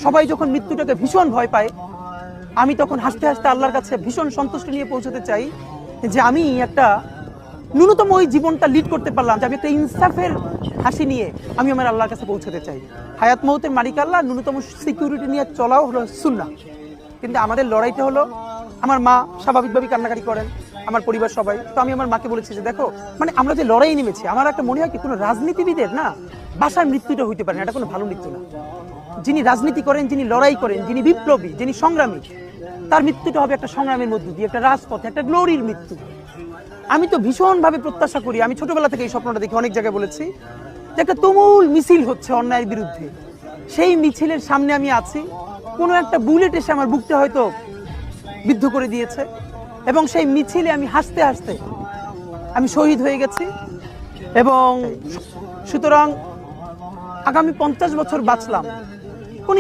সবাই যখন মৃত্যুটাকে ভীষণ ভয় পায়, আমি তখন হাসতে হাসতে আল্লাহর কাছে ভীষণ সন্তুষ্টি নিয়ে পৌঁছতে চাই যে আমি একটা ন্যূনতম ওই জীবনটা লিড করতে পারলাম, যে আমি একটা ইনসাফের হাসি নিয়ে আমি আমার আল্লাহর কাছে পৌঁছতে চাই। হায়াত মৌতের মালিক আল্লাহ, ন্যূনতম সিকিউরিটি নিয়ে চলাও হলো সুন্নাহ। কিন্তু আমাদের লড়াইটা হলো, আমার মা স্বাভাবিকভাবেই কান্নাকাটি করেন, আমার পরিবার সবাই। তো আমি আমার মাকে বলেছি যে দেখো, মানে আমরা যে লড়াই নেমেছি, আমার একটা মনে হয় কি কোনো রাজনীতিবিদের না বাসার মৃত্যুটা হইতে পারে না, এটা কোনো ভালো মৃত্যু না। যিনি রাজনীতি করেন, যিনি লড়াই করেন, যিনি বিপ্লবী, যিনি সংগ্রামী, তার মৃত্যুটা হবে একটা সংগ্রামের মধ্য দিয়ে, একটা রাজপথে, একটা গ্লোরির মৃত্যু। আমি তো ভীষণভাবে প্রত্যাশা করি, আমি ছোটবেলা থেকে এই স্বপ্নটা দেখি, অনেক জায়গায় বলেছি, যে একটা তুমুল মিছিল হচ্ছে অন্যায়ের বিরুদ্ধে, সেই মিছিলের সামনে আমি আছি, কোনো একটা বুলেট এসে আমার বুকটা হয়তো বিদ্ধ করে দিয়েছে, এবং সেই মিছিলে আমি হাসতে হাসতে আমি শহীদ হয়ে গেছি। এবং সুতরাং আগামী 50 বছর বাঁচলাম, কোনো